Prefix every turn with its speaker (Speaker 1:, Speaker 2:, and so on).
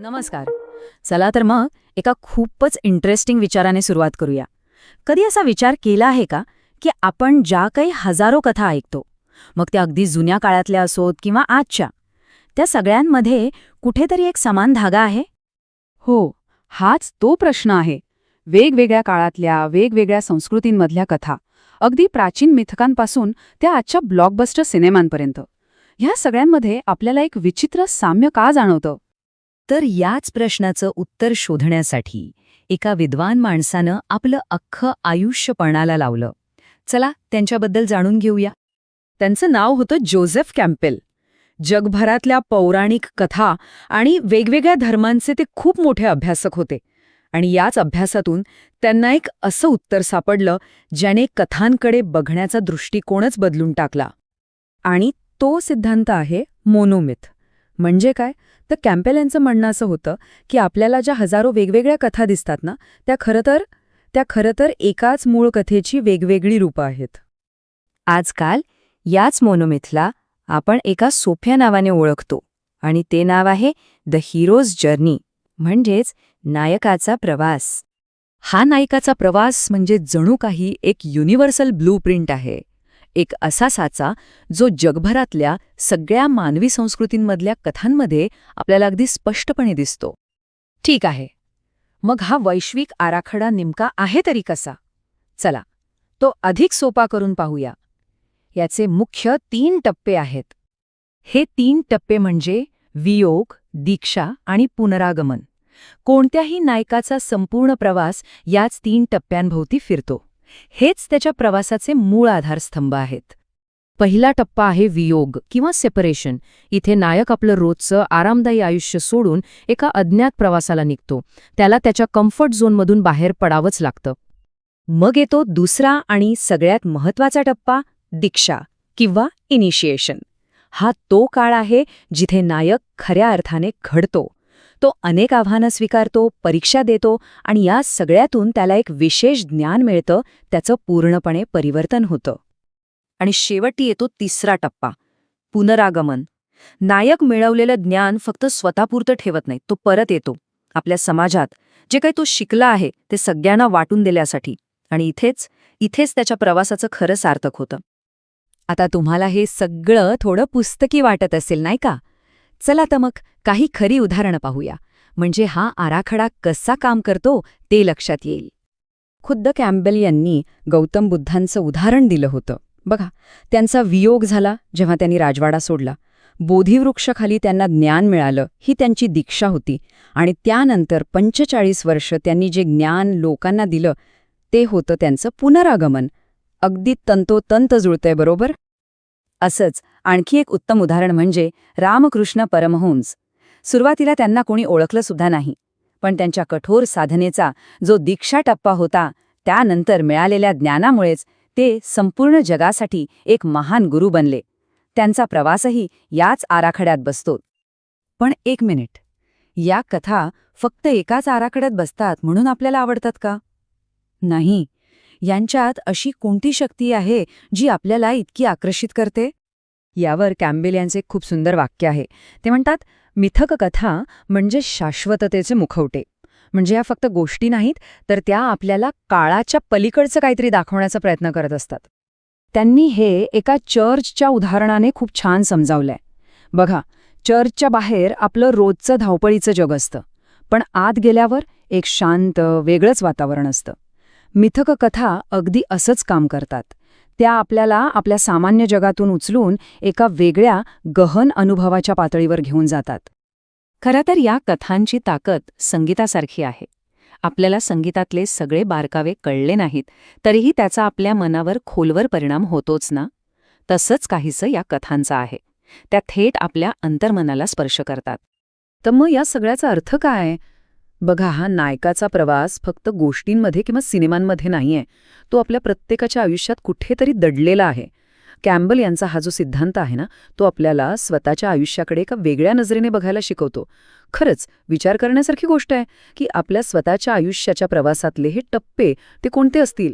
Speaker 1: नमस्कार. चला तर मग एका खूपच इंटरेस्टिंग विचाराने सुरुवात करूया. कधी असा विचार केला आहे का की आपण ज्या काही हजारो कथा ऐकतो, मग त्या अगदी जुन्या काळातल्या असोत किंवा आजच्या, त्या सगळ्यांमध्ये कुठेतरी एक समान धागा आहे?
Speaker 2: हो, हाच तो प्रश्न आहे. वेगवेगळ्या काळातल्या वेगवेगळ्या संस्कृतींमधल्या कथा, अगदी प्राचीन मिथकांपासून त्या आजच्या ब्लॉकबस्टर सिनेमांपर्यंत, ह्या सगळ्यांमध्ये आपल्याला एक विचित्र साम्य का जाणवतं?
Speaker 1: तर याच प्रश्नाचं उत्तर शोधण्यासाठी एका विद्वान माणसानं आपलं अख्खं आयुष्य पणाला लावलं. चला त्यांच्याबद्दल जाणून घेऊया. त्यांचं नाव होतं जोसेफ कॅम्पेल. जगभरातल्या पौराणिक कथा आणि वेगवेगळ्या धर्मांचे ते खूप मोठे अभ्यासक होते. आणि याच अभ्यासातून त्यांना एक असं उत्तर सापडलं ज्याने कथांकडे बघण्याचा दृष्टिकोनच बदलून टाकला. आणि तो सिद्धांत आहे मोनोमिथ. म्हणजे काय? तर कॅम्पेल यांचं म्हणणं असं होतं की आपल्याला ज्या हजारो वेगवेगळ्या कथा दिसतात ना, त्या खरं तर एकाच मूळ कथेची वेगवेगळी रूपं आहेत. आजकाल याच मोनोमिथला आपण एका सोप्या नावाने ओळखतो, आणि ते नाव आहे द हिरोज जर्नी, म्हणजेच नायकाचा प्रवास. हा नायकाचा प्रवास म्हणजे जणू काही एक युनिव्हर्सल ब्लूप्रिंट आहे. एक असा साचा जो जगभरातल्या सगळ्या मानवी संस्कृतींमधल्या कथांमध्ये आपल्याला अगदी स्पष्टपणे दिसतो. ठीक आहे, मग हा वैश्विक आराखडा नेमका आहे तरी कसा? चला, तो अधिक सोपा करून पाहूया. याचे मुख्य 3 टप्पे आहेत. हे 3 टप्पे म्हणजे वियोग, दीक्षा आणि पुनरागमन. कोणत्याही नायकाचा संपूर्ण प्रवास याच 3 टप्प्यांभोवती फिरतो. हेच त्याच्या प्रवासाचे मूळ आधारस्तंभ आहेत. पहिला टप्पा आहे वियोग किंवा सेपरेशन. इथे नायक आपलं रोजचं आरामदायी आयुष्य सोडून एका अज्ञात प्रवासाला निघतो. त्याला त्याच्या कम्फर्ट झोनमधून बाहेर पडावंच लागतं. मग येतो दुसरा आणि सगळ्यात महत्त्वाचा टप्पा, दीक्षा किंवा इनिशिएशन. हा तो काळ आहे जिथे नायक खऱ्या अर्थाने घडतो. तो अनेक आव्हानं स्वीकारतो, परीक्षा देतो, आणि या सगळ्यातून त्याला एक विशेष ज्ञान मिळतं, त्याचं पूर्णपणे परिवर्तन होतं. आणि शेवटी येतो तिसरा टप्पा, पुनरागमन. नायक मिळवलेलं ज्ञान फक्त स्वतःपुरतं ठेवत नाही, तो परत येतो आपल्या समाजात. जे काही तो शिकला आहे ते सगळ्यांना वाटून दिल्यासाठी. आणि इथेच त्याच्या प्रवासाचं खरं सार्थक होतं. आता तुम्हाला हे सगळं थोडं पुस्तकी वाटत असेल, नाही का? चला तर मग काही खरी उदाहरणं पाहूया, म्हणजे हा आराखडा कसा काम करतो ते लक्षात येईल. खुद्द कॅम्पेल यांनी गौतम बुद्धांचं उदाहरण दिलं होतं. बघा, त्यांचा वियोग झाला जेव्हा त्यांनी राजवाडा सोडला. बोधिवृक्षाखाली त्यांना ज्ञान मिळालं, ही त्यांची दीक्षा होती. आणि त्यानंतर 45 वर्ष त्यांनी जे ज्ञान लोकांना दिलं ते होतं त्यांचं पुनरागमन. अगदी तंतोतंत जुळतंय, बरोबर? असंच आणखी एक उत्तम उदाहरण म्हणजे रामकृष्ण परमहंस. सुरुवातीला त्यांना कोणी ओळखलं सुद्धा नाही, पण त्यांच्या कठोर साधनेचा जो दीक्षा टप्पा होता, त्यानंतर मिळालेल्या ज्ञानामुळेच ते संपूर्ण जगासाठी एक महान गुरु बनले. त्यांचा प्रवासही याच आराखड्यात बसतो. पण एक मिनिट, या कथा फक्त एकाच आराखड्यात बसतात म्हणून आपल्याला आवडतात का? नाही. यांच्यात अशी कोणती शक्ती आहे जी आपल्याला इतकी आकर्षित करते? यावर कॅम्पेल यांचे खूप सुंदर वाक्य आहे. ते म्हणतात, मिथक कथा म्हणजे शाश्वततेचे मुखवटे. म्हणजे या फक्त गोष्टी नाहीत, तर त्या आपल्याला काळाच्या पलीकडचं काहीतरी दाखवण्याचा प्रयत्न करत असतात. त्यांनी हे एका चर्चच्या उदाहरणाने खूप छान समजावलंय. बघा, चर्चच्या बाहेर आपलं रोजचं धावपळीचं जग असतं, पण आत गेल्यावर एक शांत वेगळंच वातावरण असतं. मिथक कथा अगदी असंच काम करतात. त्या आपल्याला आपल्या सामान्य जगातून उचलून एका वेगळ्या गहन अनुभवाच्या पातळीवर घेऊन जातात. खरं तर या कथांची ताकद संगीतासारखी आहे. आपल्याला संगीतातले सगळे बारकावे कळले नाहीत तरीही त्याचा आपल्या मनावर खोलवर परिणाम होतोच ना. तसंच काहीसं या कथांचं आहे. त्या थेट आपल्या अंतर्मनाला स्पर्श करतात. तर मग या सगळ्याचा अर्थ काय? बघा, हा नायकाचा प्रवास फक्त गोष्टींमध्ये किंवा सिनेमांमध्ये नाहीये. तो आपल्या प्रत्येकाच्या आयुष्यात कुठेतरी दडलेला आहे. कॅम्पेल यांचा हा जो सिद्धांत आहे ना, तो आपल्याला स्वतःच्या आयुष्याकडे एका वेगळ्या नजरेने बघायला शिकवतो. खरंच विचार करण्यासारखी गोष्ट आहे की आपल्या स्वतःच्या आयुष्याच्या प्रवासातले हे टप्पे ते कोणते असतील.